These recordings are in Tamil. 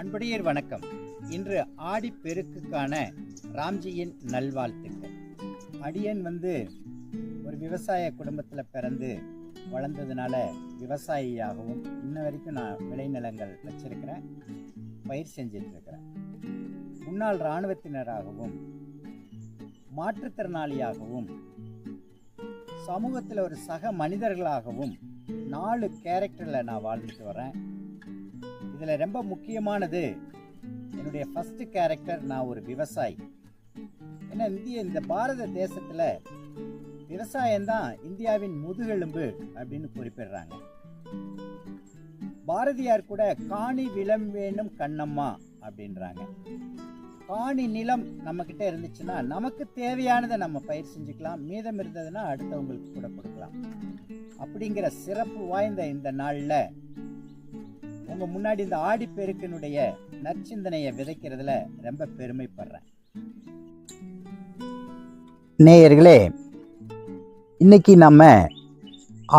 அன்புடையர் வணக்கம். இன்று ஆடிப்பெருக்குக்கான ராம்ஜியின் நல்வாழ்த்துக்கள். அடியன் ஒரு விவசாய குடும்பத்தில் பிறந்து வளர்ந்ததுனால விவசாயியாகவும் இன்ன வரைக்கும் நான் விளைநிலங்கள் வச்சிருக்கிறேன், பயிர் செஞ்சிட்ருக்கிறேன். முன்னாள் இராணுவத்தினராகவும் மாற்றுத்திறனாளியாகவும் சமூகத்தில் ஒரு சக மனிதர்களாகவும் 4 கேரக்டரில் நான் வாழ்ந்துட்டு வரேன். இதில் ரொம்ப முக்கியமானது என்னுடைய ஃபஸ்ட்டு கேரக்டர். நான் ஒரு விவசாயி. ஏன்னா இந்த பாரத தேசத்தில் விவசாயம்தான் இந்தியாவின் முதுகெலும்பு அப்படின்னு குறிப்பிடுறாங்க. பாரதியார் கூட காணி விளம் வேணும் கண்ணம்மா அப்படின்றாங்க. காணி நிலம் நம்மக்கிட்ட இருந்துச்சுன்னா நமக்கு தேவையானதை நம்ம பயிர் செஞ்சுக்கலாம், மீதம் இருந்ததுன்னா அடுத்தவங்களுக்கு கூட கொடுக்கலாம். அப்படிங்கிற சிறப்பு வாய்ந்த இந்த நாளில் உங்கள் முன்னாடி இந்த ஆடிப்பெருக்கினுடைய நற்சிந்தனையை விதைக்கிறதுல ரொம்ப பெருமைப்படுறேன். நேயர்களே, இன்னைக்கு நம்ம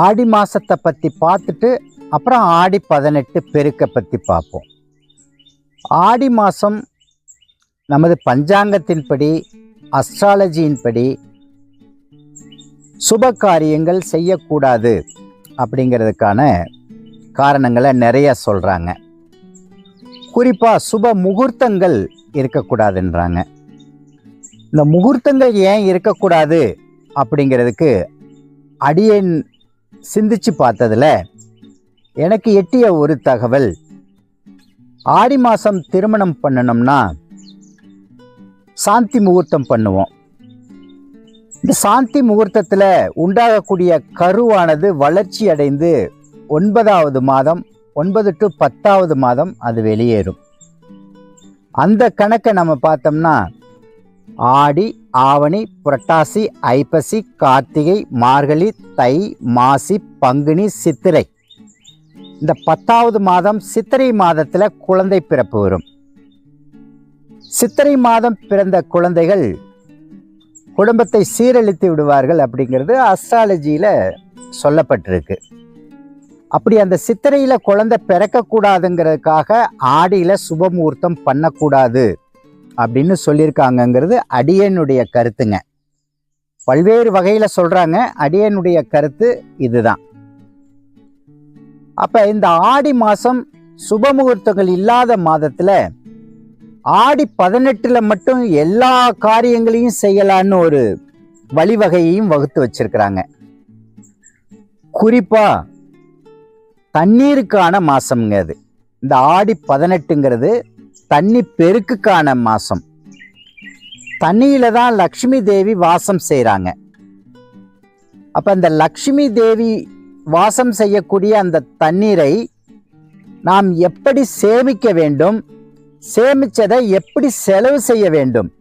ஆடி மாதத்தை பற்றி பார்த்துட்டு அப்புறம் ஆடி 18 பெருக்கை பற்றி பார்ப்போம். ஆடி மாதம் நமது பஞ்சாங்கத்தின்படி, அஸ்ட்ராலஜியின்படி சுப காரியங்கள் செய்யக்கூடாது அப்படிங்கிறதுக்கான காரணங்களை நிறைய சொல்கிறாங்க. குறிப்பாக சுப முகூர்த்தங்கள் இருக்கக்கூடாதுன்றாங்க. இந்த முகூர்த்தங்கள் ஏன் இருக்கக்கூடாது அப்படிங்கிறதுக்கு அடியேன் சிந்திச்சு பார்த்ததில் எனக்கு எட்டிய ஒரு தகவல், ஆடி மாதம் திருமணம் பண்ணணும்னா சாந்தி முகூர்த்தம் பண்ணுவோம். இந்த சாந்தி முகூர்த்தத்தில் உண்டாகக்கூடிய கருவானது வளர்ச்சி அடைந்து 9வது மாதம் 9 to 10வது மாதம் அது வெளியேறும். அந்த கணக்கை நம்ம பார்த்தோம்னா ஆடி, ஆவணி, புரட்டாசி, ஐப்பசி, கார்த்திகை, மார்கழி, தை, மாசி, பங்குனி, சித்திரை, இந்த 10வது மாதம் சித்திரை மாதத்தில் குழந்தை பிறப்பு வரும். சித்திரை மாதம் பிறந்த குழந்தைகள் குடும்பத்தை சீரழித்து விடுவார்கள் அப்படிங்கிறது அஸ்ட்ராலஜியில் சொல்லப்பட்டிருக்கு. அப்படி அந்த சித்திரையில் குழந்தை பிறக்கக்கூடாதுங்கிறதுக்காக ஆடியில் சுபமுகூர்த்தம் பண்ணக்கூடாது அப்படின்னு சொல்லியிருக்காங்கங்கிறது அடியனுடைய கருத்துங்க. பல்வேறு வகையில் சொல்கிறாங்க, அடியனுடைய கருத்து இதுதான். அப்போ இந்த ஆடி மாதம் சுபமுகூர்த்தங்கள் இல்லாத மாதத்தில் ஆடி 18 மட்டும் எல்லா காரியங்களையும் செய்யலான்னு ஒரு வழிவகையையும் வகுத்து வச்சிருக்கிறாங்க. குறிப்பா தண்ணீருக்கான மாசம்ங்க அது. இந்த ஆடி 18ங்கிறது தண்ணி பெருக்குக்கான மாசம். தண்ணியில தான் லக்ஷ்மி தேவி வாசம் செய்கிறாங்க. அப்ப அந்த லக்ஷ்மி தேவி வாசம் செய்யக்கூடிய அந்த தண்ணீரை நாம் எப்படி சேமிக்க வேண்டும், சேமிச்சதை எப்படி செலவு செய்ய வேண்டும்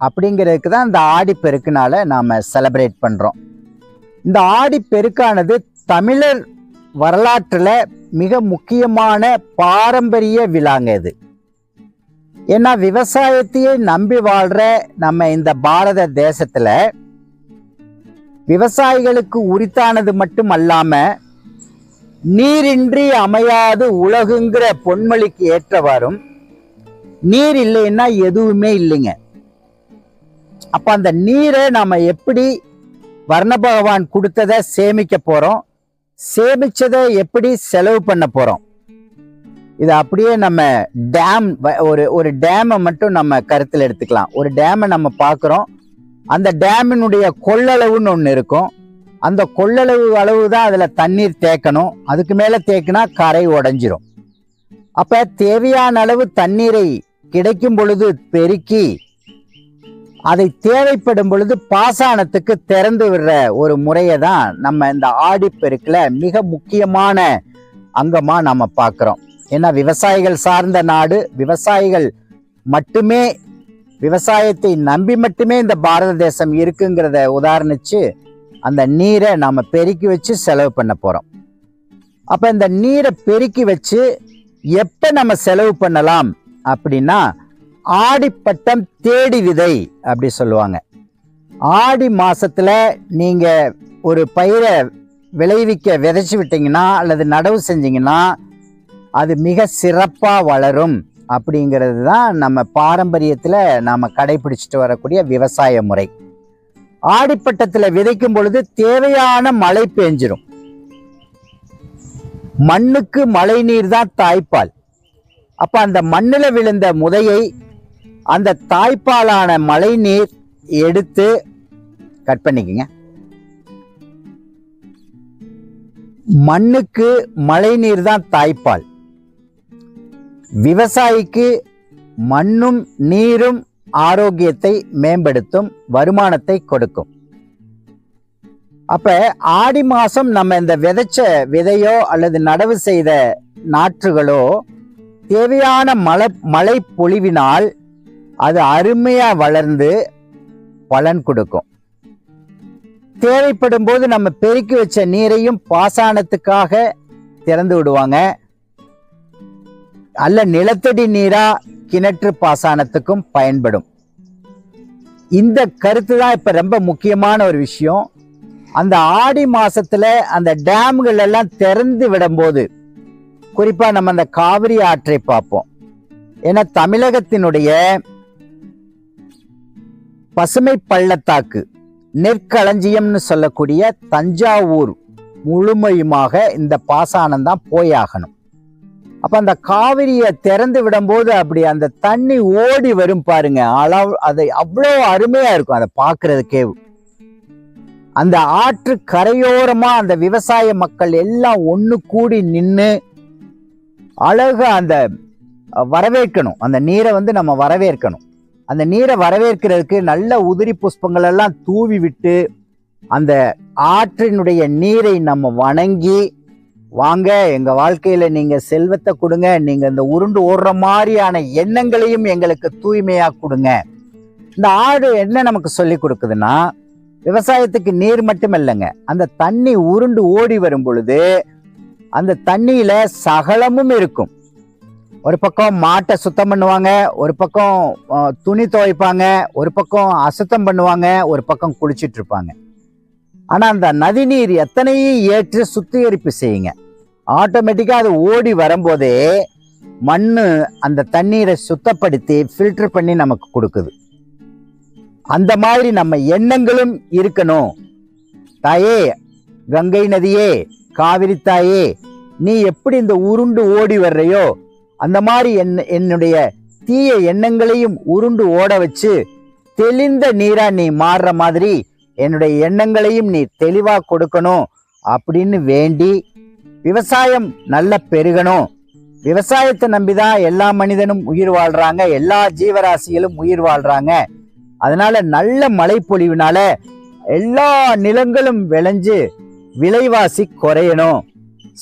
அப்படிங்கிறதுக்கு தான் இந்த ஆடிப்பெருக்குனால நாம் செலிப்ரேட் பண்ணுறோம். இந்த ஆடிப்பெருக்கானது தமிழர் வரலாற்றில் மிக முக்கியமான பாரம்பரிய விழாங்க இது. ஏன்னா விவசாயத்தையே நம்பி வாழ்கிற நம்ம இந்த பாரத தேசத்தில் விவசாயிகளுக்கு உரித்தானது மட்டும் அல்லாமல் நீரின்றி அமையாது உலகுங்கிற பொன்மொழிக்கு ஏற்றவாறும் நீர் இல்லைன்னா எதுவுமே இல்லைங்க. அப்ப அந்த நீரை நாம எப்படி வர்ண பகவான் கொடுத்ததை சேமிக்க போறோம், சேமிச்சதை எப்படி செலவு பண்ண போறோம், இது அப்படியே நம்ம டேம் ஒரு டேமை மட்டும் நம்ம கருத்தில் எடுத்துக்கலாம். ஒரு டேமை நம்ம பார்க்குறோம், அந்த டேமினுடைய கொள்ளளவுன்னு ஒன்று இருக்கும். அந்த கொள்ளளவு அளவு தான் அதில் தண்ணீர் தேக்கணும். அதுக்கு மேலே தேக்கினா கரை உடைஞ்சிரும். அப்போ தேவையான அளவு தண்ணீரை கிடைக்கும் பொழுது பெருக்கி அதை தேவைப்படும் பொழுது பாசனத்துக்கு திறந்து விடுற ஒரு முறையை தான் நம்ம இந்த ஆடிப்பெருக்கில் மிக முக்கியமான அங்கமாக நம்ம பார்க்குறோம். ஏன்னா விவசாயிகள் சார்ந்த நாடு, விவசாயிகள் மட்டுமே, விவசாயத்தை நம்பி மட்டுமே இந்த பாரத தேசம் இருக்குங்கிறத உதாரணிச்சு அந்த நீரை நாம் பெருக்கி வச்சு செலவு பண்ண போகிறோம். அப்போ இந்த நீரை பெருக்கி வச்சு எப்போ நம்ம செலவு பண்ணலாம் அப்படின்னா ஆடிப்பட்டம் தேடி விதை அப்படி சொல்லுவாங்க. ஆடி மாசத்துல நீங்க ஒரு பயிரை விளைவிக்க விதைச்சு விட்டீங்கன்னா அல்லது நடவு செஞ்சீங்கன்னா அது மிக சிறப்பாக வளரும். அப்படிங்கிறது தான் நம்ம பாரம்பரியத்தில் நாம் கடைபிடிச்சிட்டு வரக்கூடிய விவசாய முறை. ஆடிப்பட்டத்தில் விதைக்கும் பொழுது தேவையான மழை பெஞ்சிரும். மண்ணுக்கு மழை நீர் தான் தாய்ப்பால். அப்ப அந்த மண்ணில் விழுந்த முதையை அந்த தாய்ப்பாலான மழை நீர் எடுத்து கட் பண்ணிக்கங்க. மண்ணுக்கு மழை நீர் தான் தாய்ப்பால். விவசாயிக்கு மண்ணும் நீரும் ஆரோக்கியத்தை மேம்படுத்தும், வருமானத்தை கொடுக்கும். அப்ப ஆடி மாசம் நம்ம இந்த விதைச்ச விதையோ அல்லது நடவு செய்த நாற்றுகளோ தேவையான மழை பொழிவினால் அது அருமையா வளர்ந்து பலன் கொடுக்கும். தேவைப்படும் போது நம்ம பெருக்கி வச்ச நீரையும் பாசனத்துக்காக திறந்து விடுவாங்க. அல்ல நிலத்தடி நீரா கிணற்று பாசனத்துக்கும் பயன்படும். இந்த கருத்து தான் இப்ப ரொம்ப முக்கியமான ஒரு விஷயம். அந்த ஆடி மாசத்துல அந்த டேம்கள் எல்லாம் திறந்து விடும்போது, குறிப்பா நம்ம அந்த காவிரி ஆற்றை பார்ப்போம். ஏன்னா தமிழகத்தினுடைய பசுமை பள்ளத்தாக்கு நெற்களஞ்சியம்னு சொல்லக்கூடிய தஞ்சாவூர் முழுமையுமாக இந்த பாசனம் தான் போயாகணும். அப்ப அந்த காவிரியை திறந்து விடும்போது அப்படி அந்த தண்ணி ஓடி வரும் பாருங்க, அது அவ்வளோ அருமையா இருக்கும் அதை பார்க்கறதுக்கே. அந்த ஆற்று கரையோரமா அந்த விவசாய மக்கள் எல்லாம் ஒண்ணு கூடி நின்று அழகா அந்த வரவேற்கணும். அந்த நீரை நம்ம வரவேற்கணும். அந்த நீரை வரவேற்கிறதுக்கு நல்ல உதிரி புஷ்பங்கள் எல்லாம் தூவி விட்டு அந்த ஆற்றினுடைய நீரை நம்ம வணங்கி, வாங்க எங்க வாழ்க்கையில நீங்க செல்வத்தை கொடுங்க, நீங்க இந்த உருண்டு ஓடுற மாதிரியான எண்ணங்களையும் எங்களுக்கு தூய்மையா கொடுங்க. இந்த ஆடு என்ன நமக்கு சொல்லி கொடுக்குதுன்னா, விவசாயத்துக்கு நீர் மட்டும் இல்லைங்க, அந்த தண்ணி உருண்டு ஓடி வரும் பொழுது அந்த தண்ணியில சகலமும் இருக்கும். ஒரு பக்கம் மாட்டை சுத்தம் பண்ணுவாங்க, ஒரு பக்கம் துணி துவைப்பாங்க, ஒரு பக்கம் அசுத்தம் பண்ணுவாங்க, ஒரு பக்கம் குளிச்சிட்டு இருப்பாங்க. ஆனா அந்த நதி நீர் எத்தனையும் ஏற்று சுத்திகரிப்பு செய்யுங்க. ஆட்டோமேட்டிக்கா அது ஓடி வரும்போதே மண்ணு அந்த தண்ணீரை சுத்தப்படுத்தி ஃபில்டர் பண்ணி நமக்கு கொடுக்குது. அந்த மாதிரி நம்ம எண்ணங்களும் இருக்கணும். தாயே, கங்கை நதியே, காவிரி தாயே, நீ எப்படி இந்த உருண்டு ஓடி வர்றையோ அந்த மாதிரி என்னுடைய தீய எண்ணங்களையும் உருண்டு ஓட வச்சு தெளிந்த நீரா நீ மாறுற மாதிரி என்னுடைய எண்ணங்களையும் நீ தெளிவா கொடுக்கணும் அப்படின்னு வேண்டி, விவசாயம் நல்ல பெருகணும். விவசாயத்தை நம்பிதான் எல்லா மனிதனும் உயிர் வாழ்றாங்க, எல்லா ஜீவராசிகளும் உயிர் வாழ்றாங்க. அதனால நல்ல மழை பொழிவினால எல்லா நிலங்களும் விளைஞ்சு விலைவாசி குறையணும்.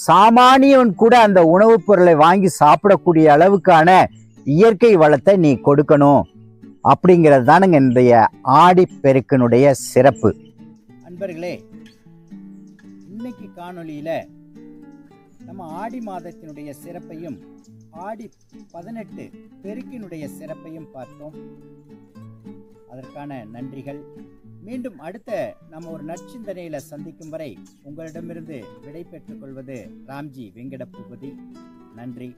சாமானியவன் கூட அந்த உணவுப் பொருளை வாங்கி சாப்பிடக்கூடிய அளவுக்கான இயற்கை வளத்தை நீ கொடுக்கணும். அப்படிங்கிறது தானுங்க இன்றைய ஆடி பெருக்கினுடைய சிறப்பு. அன்பர்களே, இன்னைக்கு காணொளியில நம்ம ஆடி மாதத்தினுடைய சிறப்பையும் ஆடி 18 பெருக்கினுடைய சிறப்பையும் பார்த்தோம். அதற்கான நன்றிகள். மீண்டும் அடுத்த நம்ம ஒரு நற்சிந்தனையில சந்திக்கும் வரை உங்களிடமிருந்து விடை பெற்றுக் கொள்வது ராம்ஜி வெங்கட பூபதி. நன்றி.